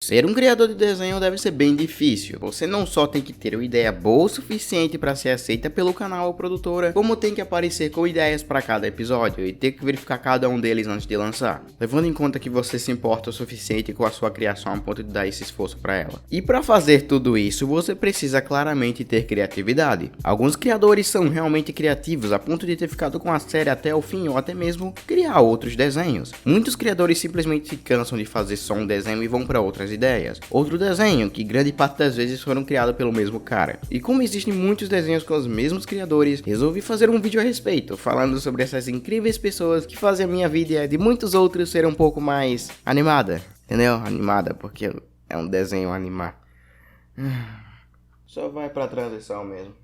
Ser um criador de desenho deve ser bem difícil. Você não só tem que ter uma ideia boa o suficiente para ser aceita pelo canal ou produtora, como tem que aparecer com ideias para cada episódio e ter que verificar cada um deles antes de lançar, levando em conta que você se importa o suficiente com a sua criação a ponto de dar esse esforço para ela. E para fazer tudo isso, você precisa claramente ter criatividade. Alguns criadores são realmente criativos a ponto de ter ficado com a série até o fim ou até mesmo criar outros desenhos. Muitos criadores simplesmente se cansam de fazer só um desenho e vão para outras ideias. Outro desenho, que grande parte das vezes foram criados pelo mesmo cara. E como existem muitos desenhos com os mesmos criadores, resolvi fazer um vídeo a respeito, falando sobre essas incríveis pessoas que fazem a minha vida e de muitos outros ser um pouco mais animada. Entendeu? Animada, porque é um desenho animado. Só vai pra transição mesmo.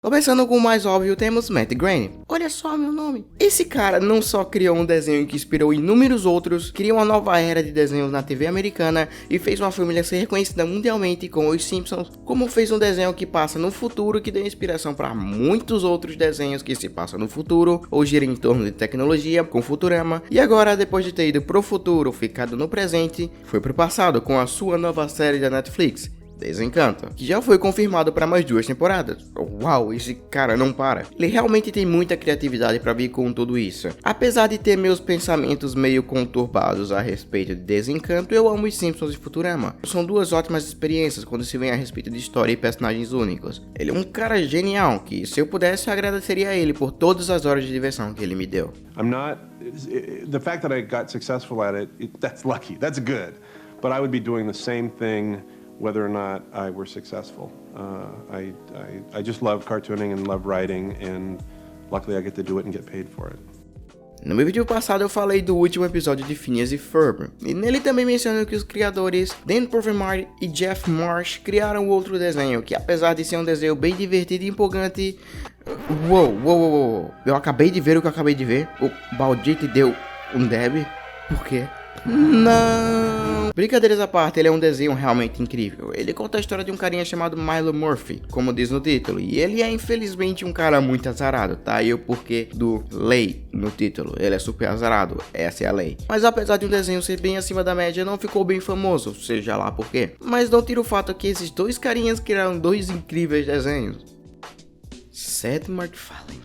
Começando com o mais óbvio, temos Matt Groening. Olha só meu nome. Esse cara não só criou um desenho que inspirou inúmeros outros, criou uma nova era de desenhos na TV americana e fez uma família ser reconhecida mundialmente com os Simpsons, como fez um desenho que passa no futuro que deu inspiração para muitos outros desenhos que se passam no futuro ou giram em torno de tecnologia, com Futurama, e agora, depois de ter ido pro futuro, ficado no presente, foi pro passado com a sua nova série da Netflix, Desencanto, que já foi confirmado para mais 2 temporadas. Uau, esse cara não para. Ele realmente tem muita criatividade para vir com tudo isso. Apesar de ter meus pensamentos meio conturbados a respeito de Desencanto, eu amo os Simpsons e Futurama. São duas ótimas experiências quando se vem a respeito de história e personagens únicos. Ele é um cara genial que, se eu pudesse, eu agradeceria a ele por todas as horas de diversão que ele me deu. The fact that I got successful at it, that's lucky, that's good. But I would be doing the same thing whether or not I were successful. I just love cartooning and love writing, and luckily I get to do it and get paid for it. No meu vídeo passado eu falei do último episódio de Phineas e Ferb, e nele também menciono que os criadores Dan Provemar e Jeff Marsh criaram outro desenho, que apesar de ser um desenho bem divertido e empolgante... Uou, eu acabei de ver o que eu acabei de ver. O Baldite deu um deb? Por quê? Não! Brincadeiras à parte, ele é um desenho realmente incrível. Ele conta a história de um carinha chamado Milo Murphy, como diz no título, e ele é infelizmente um cara muito azarado, tá aí o porquê do lei no título. Ele é super azarado, essa é a lei. Mas apesar de um desenho ser bem acima da média, não ficou bem famoso, seja lá por quê. Mas não tira o fato que esses dois carinhas criaram dois incríveis desenhos. Seth MacFarlane.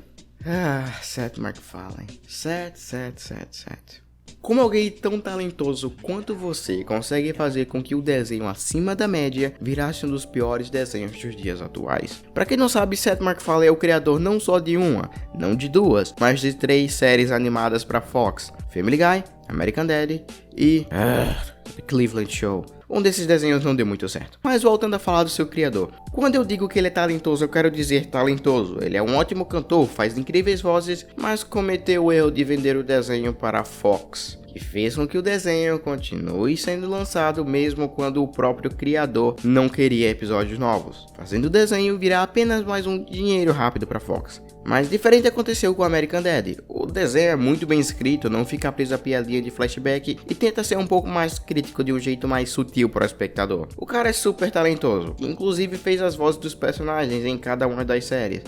Seth MacFarlane. Seth. Como alguém tão talentoso quanto você consegue fazer com que o desenho acima da média virasse um dos piores desenhos dos dias atuais? Pra quem não sabe, Seth MacFarlane é o criador não só de uma, não de duas, mas de 3 séries animadas pra Fox: Family Guy, American Dad e The Cleveland Show. Um desses desenhos não deu muito certo. Mas voltando a falar do seu criador. Quando eu digo que ele é talentoso, eu quero dizer talentoso. Ele é um ótimo cantor, faz incríveis vozes, mas cometeu o erro de vender o desenho para a Fox, que fez com que o desenho continue sendo lançado mesmo quando o próprio criador não queria episódios novos, fazendo o desenho virar apenas mais um dinheiro rápido para a Fox. Mas diferente aconteceu com American Dad. O desenho é muito bem escrito, não fica preso a piadinha de flashback e tenta ser um pouco mais crítico de um jeito mais sutil para o espectador. O cara é super talentoso, inclusive fez as vozes dos personagens em cada uma das séries.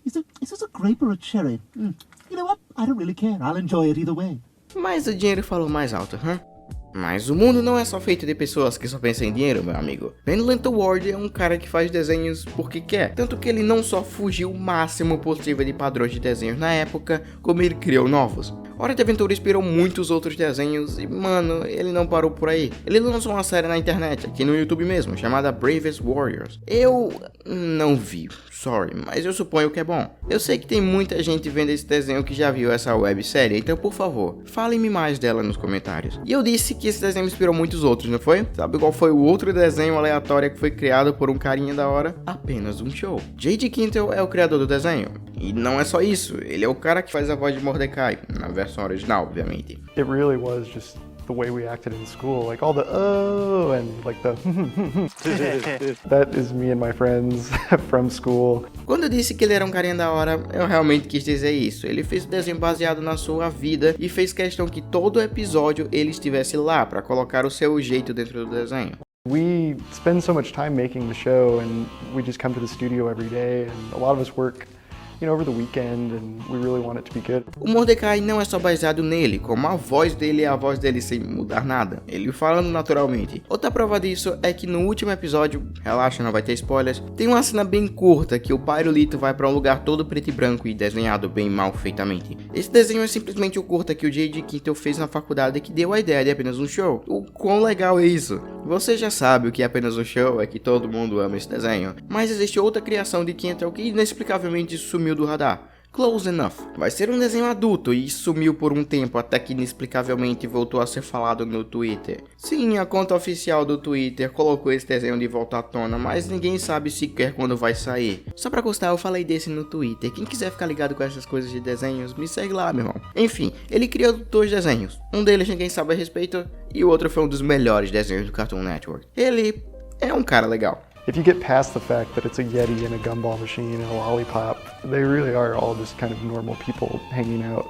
Is this a grape or a cherry? You know what? I don't really care. I'll enjoy it either way. Mas o dinheiro falou mais alto, Mas o mundo não é só feito de pessoas que só pensam em dinheiro, meu amigo. Ben Ward é um cara que faz desenhos porque quer. Tanto que ele não só fugiu o máximo possível de padrões de desenhos na época, como ele criou novos. Hora de Aventura inspirou muitos outros desenhos e, mano, ele não parou por aí. Ele lançou uma série na internet, aqui no YouTube mesmo, chamada Bravest Warriors. Eu não vi, sorry, mas eu suponho que é bom. Eu sei que tem muita gente vendo esse desenho que já viu essa websérie, então por favor, falem-me mais dela nos comentários. E eu disse que esse desenho inspirou muitos outros, não foi? Sabe qual foi o outro desenho aleatório que foi criado por um carinha da hora? Apenas um show. J.D. Quintel é o criador do desenho. E não é só isso, ele é o cara que faz a voz de Mordecai, na versão original, obviamente. It really was just the way we acted in school, like all the oh and like the that is me and my friends from school. Quando eu disse que ele era um carinha da hora, eu realmente quis dizer isso. Ele fez o desenho baseado na sua vida e fez questão que todo episódio ele estivesse lá para colocar o seu jeito dentro do desenho. We spend so much time making the show, and we just come to the studio every day, and a lot of us work, over the weekend, and we really want it to be good. O Mordecai não é só baseado nele, como a voz dele é a voz dele sem mudar nada, ele falando naturalmente. Outra prova disso é que no último episódio, relaxa, não vai ter spoilers, tem uma cena bem curta que o Pyrolito vai para um lugar todo preto e branco e desenhado bem mal feitamente. Esse desenho é simplesmente o curta que o J.D. Quintel fez na faculdade que deu a ideia de apenas um show. O quão legal é isso? Você já sabe o que é apenas um show, é que todo mundo ama esse desenho, mas existe outra criação de Quintel que inexplicavelmente sumiu do radar. Close Enough. Vai ser um desenho adulto e sumiu por um tempo até que inexplicavelmente voltou a ser falado no Twitter. Sim, a conta oficial do Twitter colocou esse desenho de volta à tona, mas ninguém sabe sequer quando vai sair. Só pra constar, eu falei desse no Twitter. Quem quiser ficar ligado com essas coisas de desenhos, me segue lá, meu irmão. Enfim, ele criou 2 desenhos. Um deles ninguém sabe a respeito e o outro foi um dos melhores desenhos do Cartoon Network. Ele é um cara legal. If you get past the fact that it's a Yeti and a gumball machine and a lollipop, they really are all just kind of normal people hanging out.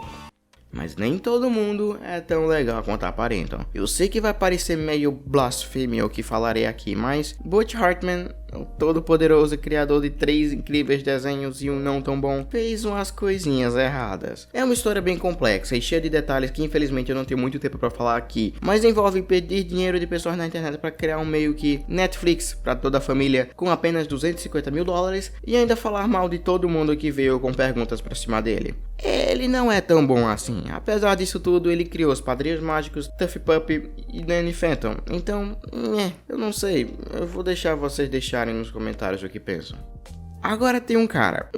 Mas nem todo mundo é tão legal quanto aparentam. Eu sei que vai parecer meio blasfêmia o que falarei aqui, mas Butch Hartman, o todo-poderoso criador de 3 incríveis desenhos e um não tão bom, fez umas coisinhas erradas. É uma história bem complexa e cheia de detalhes que infelizmente eu não tenho muito tempo para falar aqui, mas envolve pedir dinheiro de pessoas na internet para criar um meio que Netflix para toda a família com apenas $250 mil e ainda falar mal de todo mundo que veio com perguntas pra cima dele. Ele não é tão bom assim. Apesar disso tudo, ele criou os Padrinhos Mágicos, Tuffy Puppy e Danny Phantom. Então, eu não sei. Eu vou deixar vocês deixarem nos comentários o que pensam. Agora tem um cara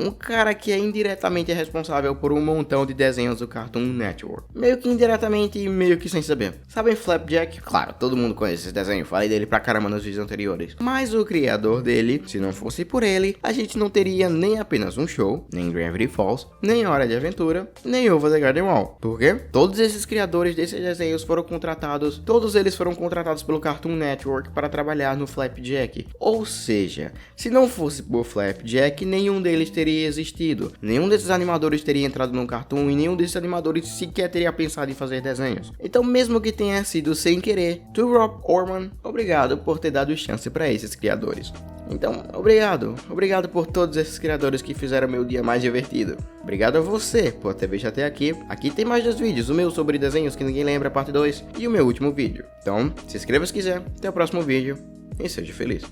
que é indiretamente responsável por um montão de desenhos do Cartoon Network. Meio que indiretamente e meio que sem saber. Sabem Flapjack? Claro, todo mundo conhece esse desenho, falei dele pra caramba nos vídeos anteriores. Mas o criador dele, se não fosse por ele, a gente não teria nem apenas um show, nem Gravity Falls, nem Hora de Aventura, nem Over the Garden Wall. Por quê? Todos esses criadores desses desenhos foram contratados, todos eles foram contratados pelo Cartoon Network para trabalhar no Flapjack. Ou seja, se não fosse por Flapjack, nenhum deles teria existido. Nenhum desses animadores teria entrado no Cartoon e nenhum desses animadores sequer teria pensado em fazer desenhos. Então, mesmo que tenha sido sem querer, to Rob Orman, obrigado por ter dado chance para esses criadores. Então, obrigado por todos esses criadores que fizeram meu dia mais divertido. Obrigado a você por ter visto até aqui. Aqui tem mais 2 vídeos, o meu sobre desenhos que ninguém lembra, parte 2, e o meu último vídeo. Então, se inscreva se quiser, até o próximo vídeo e seja feliz.